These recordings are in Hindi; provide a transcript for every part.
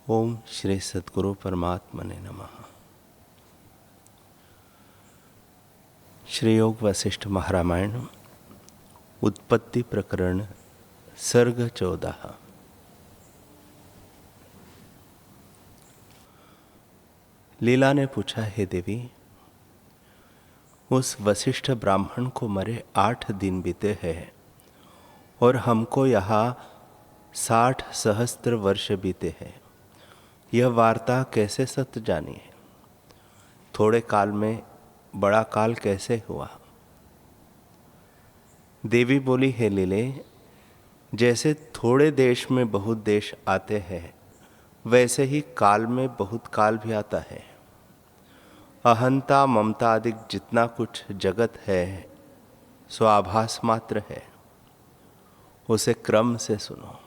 ओम श्री सद्गुरु परमात्मने नमः। श्री योग वशिष्ठ महारामायण उत्पत्ति प्रकरण सर्ग 14। लीला ने पूछा, हे देवी, उस वशिष्ठ ब्राह्मण को मरे 8 दिन बीते हैं और हमको यहाँ 60 सहस्त्र वर्ष बीते हैं। यह वार्ता कैसे सत्य जानी है? थोड़े काल में बड़ा काल कैसे हुआ? देवी बोली, हे लीले, जैसे थोड़े देश में बहुत देश आते हैं, वैसे ही काल में बहुत काल भी आता है। अहंता ममता आदि जितना कुछ जगत है सो आभास मात्र है, उसे क्रम से सुनो।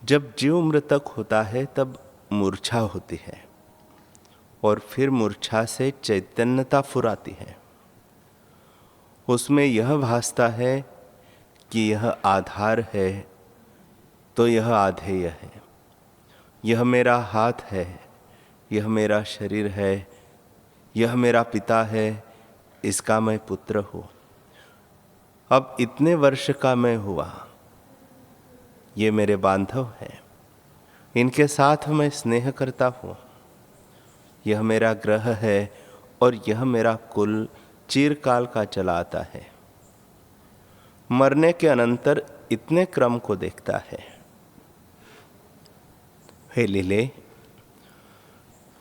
जब जीव मृतक होता है तब मूर्छा होती है और फिर मूर्छा से चैतन्यता फुराती है। उसमें यह भासता है कि यह आधार है तो यह आधेय है, यह मेरा हाथ है, यह मेरा शरीर है, यह मेरा पिता है, इसका मैं पुत्र हूँ। अब इतने वर्ष का मैं हुआ, ये मेरे बांधव हैं, इनके साथ मैं स्नेह करता हूँ। यह मेरा ग्रह है और यह मेरा कुल चिरकाल का चला आता है। मरने के अनंतर इतने क्रम को देखता है। हे लीले,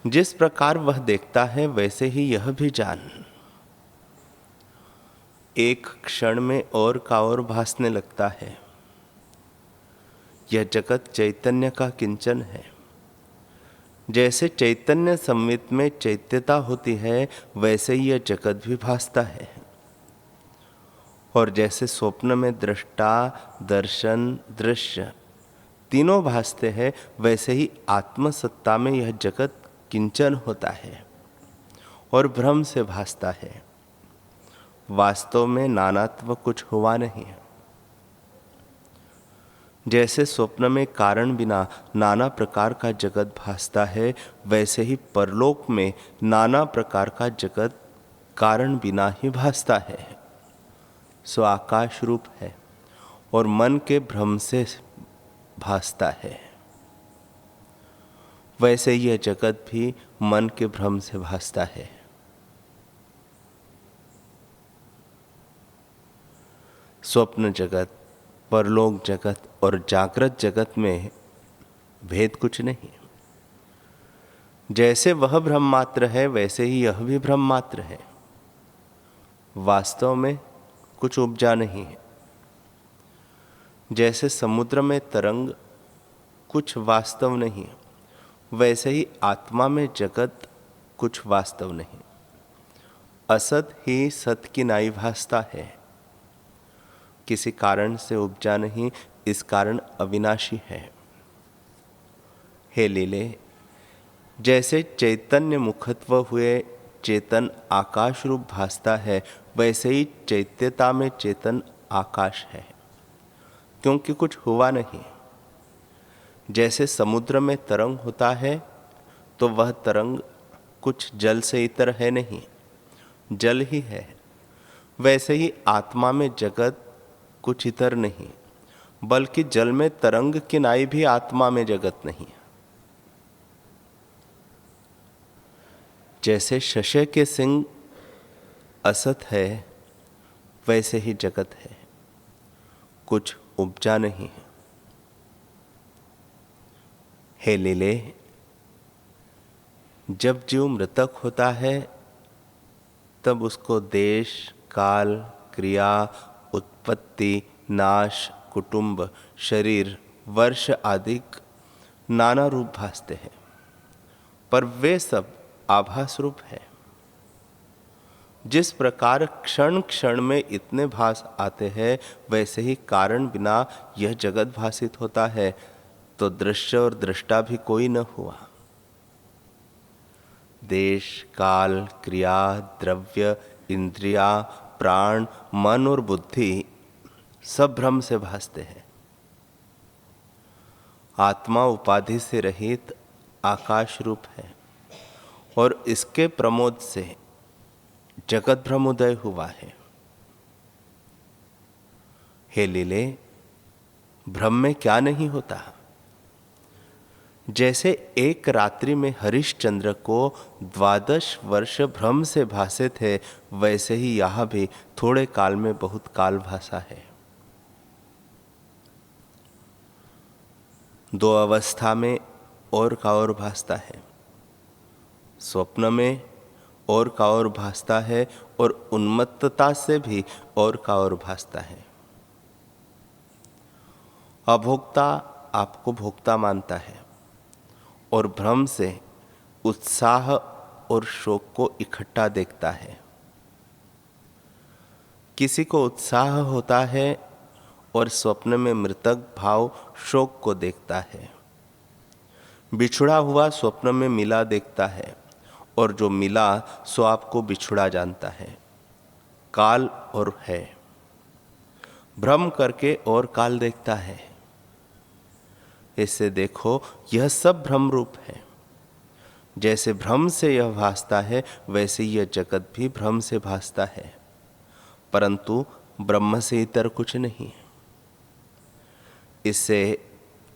जिस प्रकार वह देखता है वैसे ही यह भी जान। एक क्षण में और का और भासने लगता है। यह जगत चैतन्य का किंचन है। जैसे चैतन्य संवित में चैत्यता होती है, वैसे ही यह जगत भी भासता है। और जैसे स्वप्न में दृष्टा, दर्शन, दृश्य तीनों भासते हैं, वैसे ही आत्मसत्ता में यह जगत किंचन होता है और भ्रम से भासता है। वास्तव में नानात्व कुछ हुआ नहीं है। जैसे स्वप्न में कारण बिना नाना प्रकार का जगत भासता है, वैसे ही परलोक में नाना प्रकार का जगत कारण बिना ही भासता है। सो आकाश रूप है और मन के भ्रम से भासता है। वैसे यह जगत भी मन के भ्रम से भासता है। स्वप्न जगत, परलोक जगत और जागृत जगत में भेद कुछ नहीं। जैसे वह ब्रह्म मात्र है, वैसे ही यह भी ब्रह्म मात्र है। वास्तव में कुछ उपजा नहीं है। जैसे समुद्र में तरंग कुछ वास्तव नहीं, वैसे ही आत्मा में जगत कुछ वास्तव नहीं। असत ही सत की नाई भासता है। किसी कारण से उपजा नहीं, इस कारण अविनाशी है। हे लीले, जैसे चैतन्य मुखत्व हुए चेतन आकाश रूप भासता है, वैसे ही चैत्यता में चेतन आकाश है, क्योंकि कुछ हुआ नहीं। जैसे समुद्र में तरंग होता है तो वह तरंग कुछ जल से इतर है नहीं, जल ही है। वैसे ही आत्मा में जगत कुछ इतर नहीं, बल्कि जल में तरंग की नाई भी आत्मा में जगत नहीं। जैसे शशे के सिंह असत है, वैसे ही जगत है, कुछ उपजा नहीं। हे लीले, जब जीव मृतक होता है तब उसको देश, काल, क्रिया, उत्पत्ति, नाश, कुटुंब, शरीर, वर्ष आदि नाना रूप भासते हैं, पर वे सब आभास रूप है। जिस प्रकार क्षण क्षण में इतने भास आते हैं, वैसे ही कारण बिना यह जगत भासित होता है, तो दृश्य और दृष्टा भी कोई न हुआ। देश, काल, क्रिया, द्रव्य, इंद्रिया, प्राण, मन और बुद्धि सब भ्रम से भासते हैं। आत्मा उपाधि से रहित आकाश रूप है और इसके प्रमोद से जगत भ्रमोदय हुआ है। हे लीले, भ्रम में क्या नहीं होता। जैसे एक रात्रि में हरिश्चंद्र को 12 वर्ष भ्रम से भासे थे, वैसे ही यह भी थोड़े काल में बहुत काल भासा है। दो अवस्था में और का और भासता है, स्वप्न में और का और भासता है और उन्मत्तता से भी और का और भासता है। अभोक्ता आपको भोक्ता मानता है और भ्रम से उत्साह और शोक को इकट्ठा देखता है। किसी को उत्साह होता है और स्वप्न में मृतक भाव शोक को देखता है। बिछुड़ा हुआ स्वप्न में मिला देखता है और जो मिला सो आपको बिछुड़ा जानता है। काल और है, भ्रम करके और काल देखता है। इससे देखो यह सब भ्रम रूप है। जैसे भ्रम से यह भासता है, वैसे यह जगत भी भ्रम से भासता है, परंतु ब्रह्म से इतर कुछ नहीं। इससे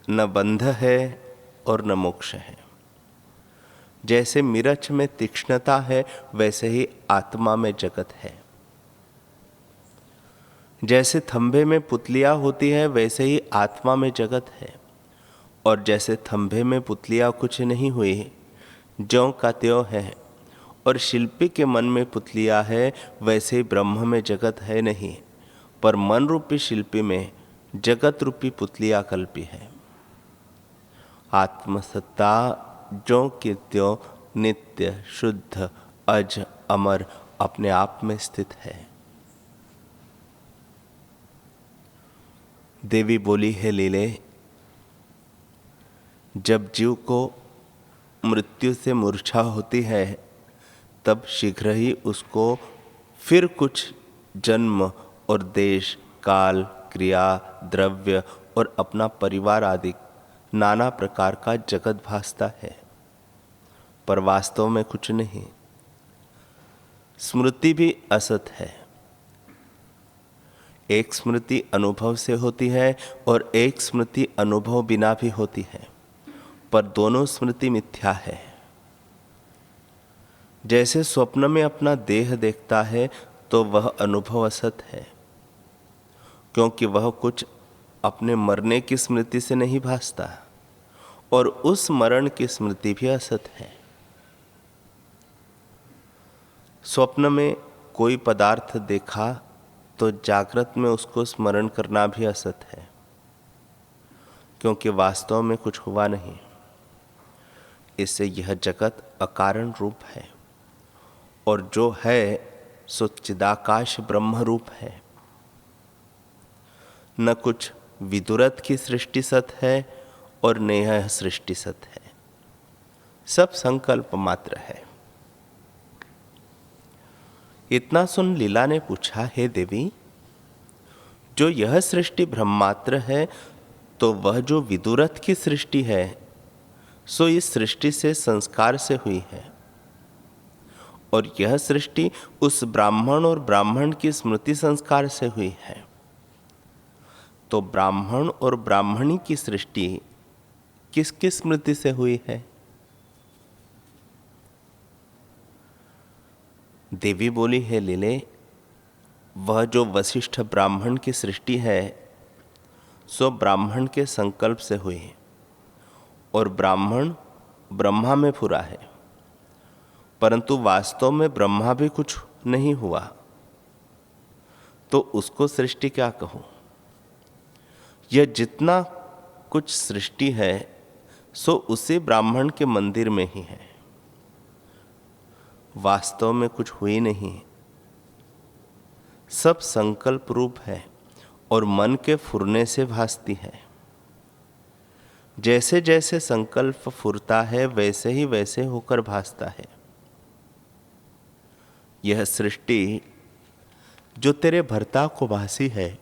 न बंध है और न मोक्ष है। जैसे मिर्च में तीक्ष्णता है, वैसे ही आत्मा में जगत है। जैसे थंभे में पुतलियां होती है, वैसे ही आत्मा में जगत है। और जैसे थंभे में पुतलियां कुछ नहीं हुई, ज्यों का त्यों है, और शिल्पी के मन में पुतलियां है, वैसे ही ब्रह्म में जगत है नहीं, पर मन रूपी शिल्पी में जगत रूपी पुतलियां कल्पी है। आत्मसत्ता ज्यों की त्यों नित्य शुद्ध अज अमर अपने आप में स्थित है। देवी बोली है लीले, जब जीव को मृत्यु से मूर्छा होती है, तब शीघ्र ही उसको फिर कुछ जन्म और देश काल क्रिया द्रव्य और अपना परिवार आदि नाना प्रकार का जगत भासता है, पर वास्तव में कुछ नहीं। स्मृति भी असत है। एक स्मृति अनुभव से होती है और एक स्मृति अनुभव बिना भी होती है, पर दोनों स्मृति मिथ्या है। जैसे स्वप्न में अपना देह देखता है तो वह अनुभव असत है, क्योंकि वह कुछ अपने मरने की स्मृति से नहीं भासता, और उस मरण की स्मृति भी असत है। स्वप्न में कोई पदार्थ देखा तो जागृत में उसको स्मरण करना भी असत है, क्योंकि वास्तव में कुछ हुआ नहीं। इससे यह जगत अकारण रूप है, और जो है सो चिदाकाश ब्रह्म रूप है। न कुछ विदुरथ की सृष्टि सत है और न यह सृष्टि सत है, सब संकल्प मात्र है। इतना सुन लीला ने पूछा, हे देवी, जो यह सृष्टि ब्रह्मात्र है, तो वह जो विदुरथ की सृष्टि है सो इस सृष्टि से संस्कार से हुई है, और यह सृष्टि उस ब्राह्मण और ब्राह्मण की स्मृति संस्कार से हुई है। तो ब्राह्मण और ब्राह्मणी की सृष्टि किसकी स्मृति से हुई है? देवी बोली है, लीले, वह जो वशिष्ठ ब्राह्मण की सृष्टि है सो ब्राह्मण के संकल्प से हुई है, और ब्राह्मण ब्रह्मा में पूरा है, परंतु वास्तव में ब्रह्मा भी कुछ नहीं हुआ, तो उसको सृष्टि क्या कहूं? यह जितना कुछ सृष्टि है सो उसी ब्राह्मण के मंदिर में ही है, वास्तव में कुछ हुई नहीं। सब संकल्प रूप है और मन के फुरने से भासती है। जैसे जैसे संकल्प फुरता है, वैसे ही वैसे होकर भासता है। यह सृष्टि जो तेरे भर्ता को भासी है,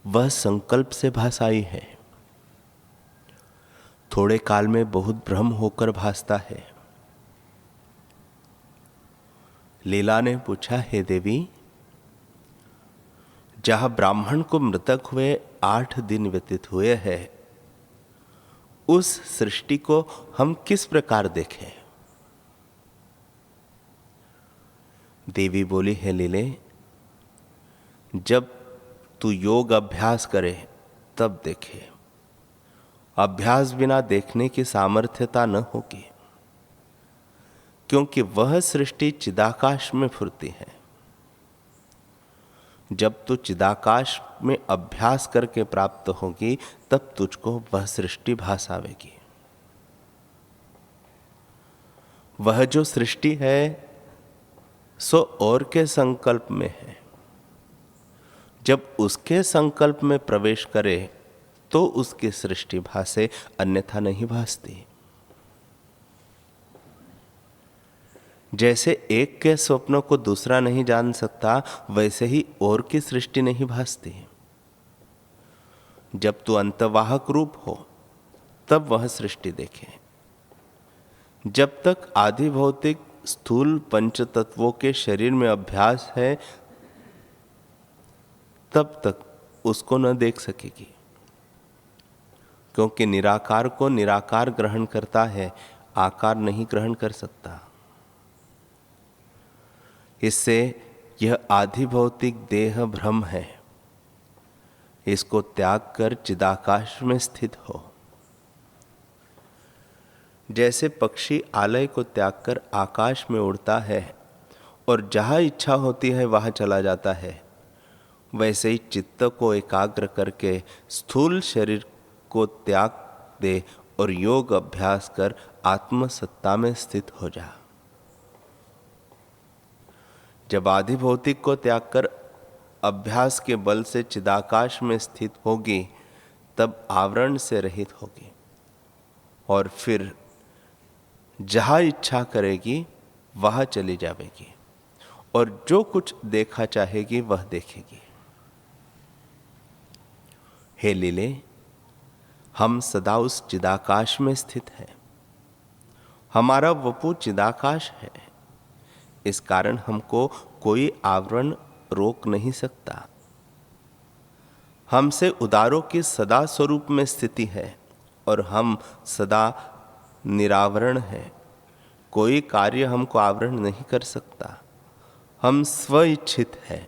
वह संकल्प से भासाई है। थोड़े काल में बहुत भ्रम होकर भासता है। लीला ने पूछा, हे देवी, जहां ब्राह्मण को मृतक हुए 8 दिन व्यतीत हुए हैं, उस सृष्टि को हम किस प्रकार देखें? देवी बोली, है लीले, जब तू योग अभ्यास करे तब देखे। अभ्यास बिना देखने की सामर्थ्यता न होगी, क्योंकि वह सृष्टि चिदाकाश में फुरती है। जब तू चिदाकाश में अभ्यास करके प्राप्त होगी, तब तुझको वह सृष्टि भास आवेगी। वह जो सृष्टि है सो और के संकल्प में है। जब उसके संकल्प में प्रवेश करे तो उसकी सृष्टि भासे, अन्यथा नहीं भासती। जैसे एक के स्वप्नों को दूसरा नहीं जान सकता, वैसे ही और की सृष्टि नहीं भासती। जब तू अंतवाहक रूप हो तब वह सृष्टि देखे। जब तक आदि भौतिक स्थूल पंच तत्वों के शरीर में अभ्यास है, तब तक उसको न देख सकेगी, क्योंकि निराकार को निराकार ग्रहण करता है, आकार नहीं ग्रहण कर सकता। इससे यह आदि भौतिक देह भ्रम है, इसको त्याग कर चिदाकाश में स्थित हो। जैसे पक्षी आलय को त्याग कर आकाश में उड़ता है और जहां इच्छा होती है वहां चला जाता है, वैसे ही चित्त को एकाग्र करके स्थूल शरीर को त्याग दे और योग अभ्यास कर आत्म सत्ता में स्थित हो जा। जब आदि भौतिक को त्याग कर अभ्यास के बल से चिदाकाश में स्थित होगी, तब आवरण से रहित होगी और फिर जहां इच्छा करेगी वहां चली जाएगी और जो कुछ देखा चाहेगी वह देखेगी। हे लीले, हम सदा उस चिदाकाश में स्थित हैं। हमारा वपु चिदाकाश है, इस कारण हमको कोई आवरण रोक नहीं सकता। हमसे उदारों की सदा स्वरूप में स्थिति है और हम सदा निरावरण है। कोई कार्य हमको आवरण नहीं कर सकता। हम स्वइच्छित है,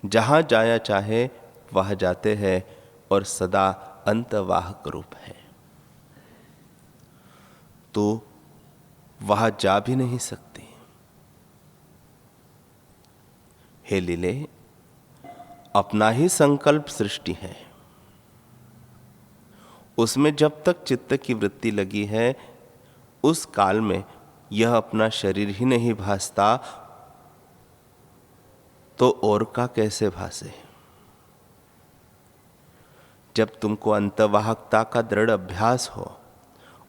जहां जाया चाहे वह जाते हैं और सदा अंतवाहक रूप है। तो वहां जा भी नहीं सकती। हे लीले, अपना ही संकल्प सृष्टि है। उसमें जब तक चित्त की वृत्ति लगी है, उस काल में यह अपना शरीर ही नहीं भासता, तो और का कैसे भासे? जब तुमको अंतवाहकता का दृढ़ अभ्यास हो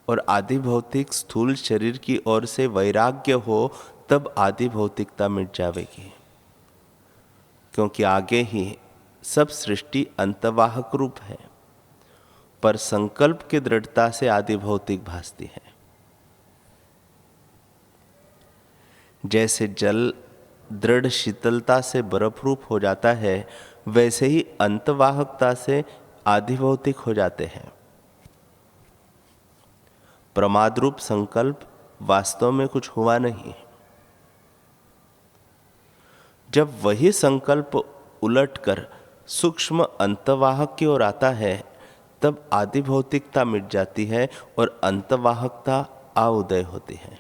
और आदि भौतिक स्थूल शरीर की ओर से वैराग्य हो, तब आदि भौतिकता मिट जाएगी, क्योंकि आगे ही सब सृष्टि अंतवाहक रूप है, पर संकल्प की दृढ़ता से आदि भौतिक भासती है। जैसे जल दृढ़ शीतलता से बर्फ रूप हो जाता है, वैसे ही अंतवाहकता से आदि भौतिक हो जाते हैं। प्रमाद रूप संकल्प वास्तव में कुछ हुआ नहीं। जब वही संकल्प उलटकर सूक्ष्म अंतवाहक की ओर आता है, तब आदि भौतिकता मिट जाती है और अंतवाहकता आउदय होती है।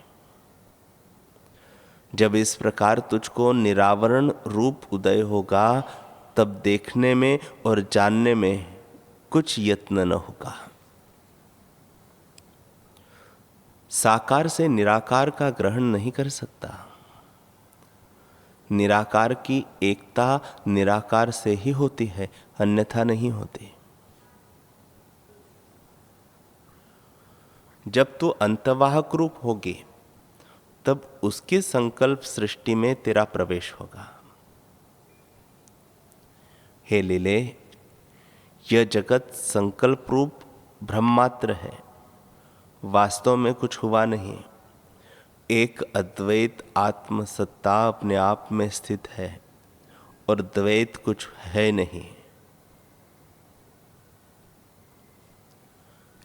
जब इस प्रकार तुझको निरावरण रूप उदय होगा, तब देखने में और जानने में कुछ यत्न न होगा। साकार से निराकार का ग्रहण नहीं कर सकता। निराकार की एकता निराकार से ही होती है, अन्यथा नहीं होती। जब तू अंतवाहक रूप होगी, तब उसकी संकल्प सृष्टि में तेरा प्रवेश होगा। हे लीले, यह जगत संकल्प रूप भ्रम मात्र है, वास्तव में कुछ हुआ नहीं। एक अद्वैत आत्म सत्ता अपने आप में स्थित है और द्वैत कुछ है नहीं।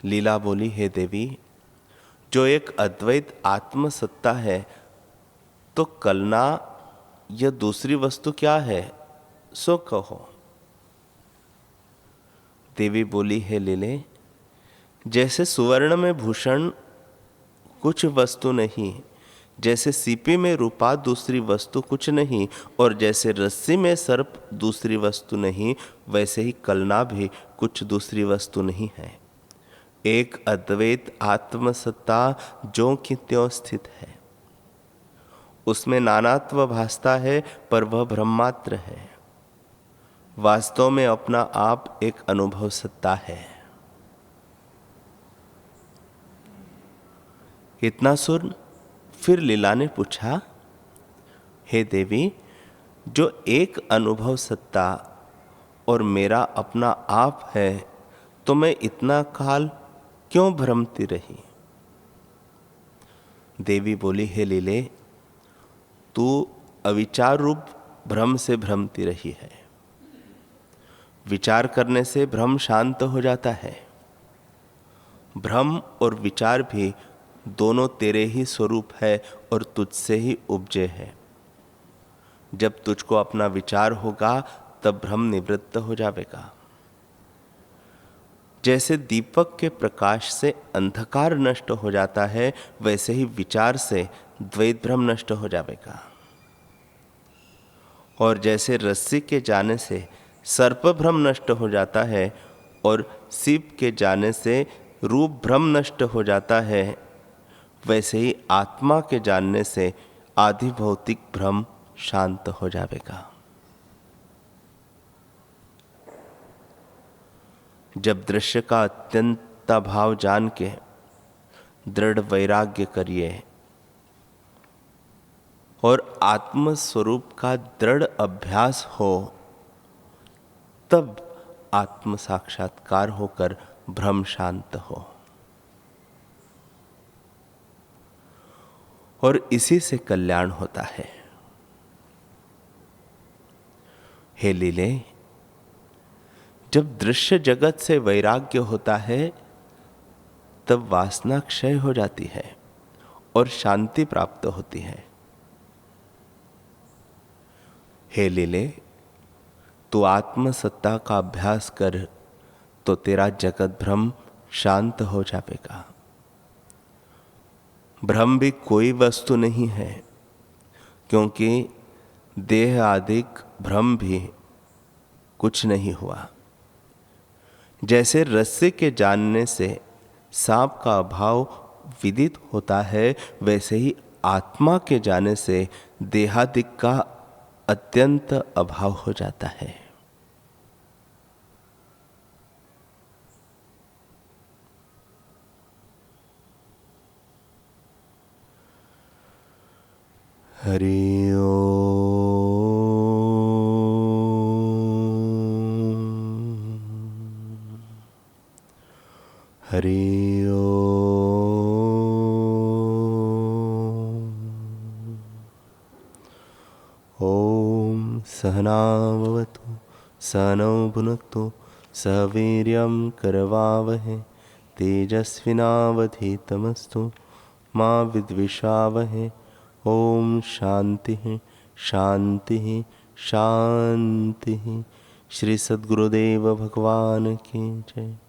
लीला बोली, हे देवी, जो एक अद्वैत आत्म सत्ता है, तो कलना यह दूसरी वस्तु क्या है, सो कहो। देवी बोली, हे लीले, जैसे सुवर्ण में भूषण कुछ वस्तु नहीं, जैसे सीपी में रूपा दूसरी वस्तु कुछ नहीं, और जैसे रस्सी में सर्प दूसरी वस्तु नहीं, वैसे ही कलना भी कुछ दूसरी वस्तु नहीं है। एक अद्वैत आत्मसत्ता जो कि त्यों स्थित है, उसमें नानात्व भासता है, पर वह ब्रह्मात्र है। वास्तव में अपना आप एक अनुभव सत्ता है। इतना सुन फिर लीला ने पूछा, हे देवी, जो एक अनुभव सत्ता और मेरा अपना आप है, तो मैं इतना काल क्यों भ्रमती रही। देवी बोली, हे लीले, तू अविचार रूप भ्रम से भ्रमती रही है। विचार करने से भ्रम शांत हो जाता है। भ्रम और विचार भी दोनों तेरे ही स्वरूप है और तुझसे ही उपजे है। जब तुझको अपना विचार होगा तब भ्रम निवृत्त हो जाएगा। जैसे दीपक के प्रकाश से अंधकार नष्ट हो जाता है, वैसे ही विचार से द्वैत भ्रम नष्ट हो जाएगा। और जैसे रस्सी के जाने से सर्प भ्रम नष्ट हो जाता है और सीप के जाने से रूप भ्रम नष्ट हो जाता है, वैसे ही आत्मा के जानने से आदि भौतिक भ्रम शांत हो जाएगा। जब दृश्य का अत्यंत भाव जान के दृढ़ वैराग्य करिए और आत्म स्वरूप का दृढ़ अभ्यास हो, तब आत्म साक्षात्कार होकर भ्रम शांत हो। और इसी से कल्याण होता है। हे लीले, जब दृश्य जगत से वैराग्य होता है, तब वासना क्षय हो जाती है और शांति प्राप्त होती है। हे लीले, तू आत्म सत्ता का अभ्यास कर, तो तेरा जगत भ्रम शांत हो जाएगा। भ्रम भी कोई वस्तु नहीं है, क्योंकि देह आदिक भ्रम भी कुछ नहीं हुआ। जैसे रस्से के जानने से सांप का अभाव विदित होता है, वैसे ही आत्मा के जाने से देहादिक का अत्यंत अभाव हो जाता है। हरि ओम। हरि ओम। ओम सहना भवतु सहनौ भुनक्तु सह वीर्यं करवावहै तेजस्विनावधीतमस्तु मा विद्विषावहै। ओम शांति शांति शांति। श्री सद्गुरुदेव भगवान की जय।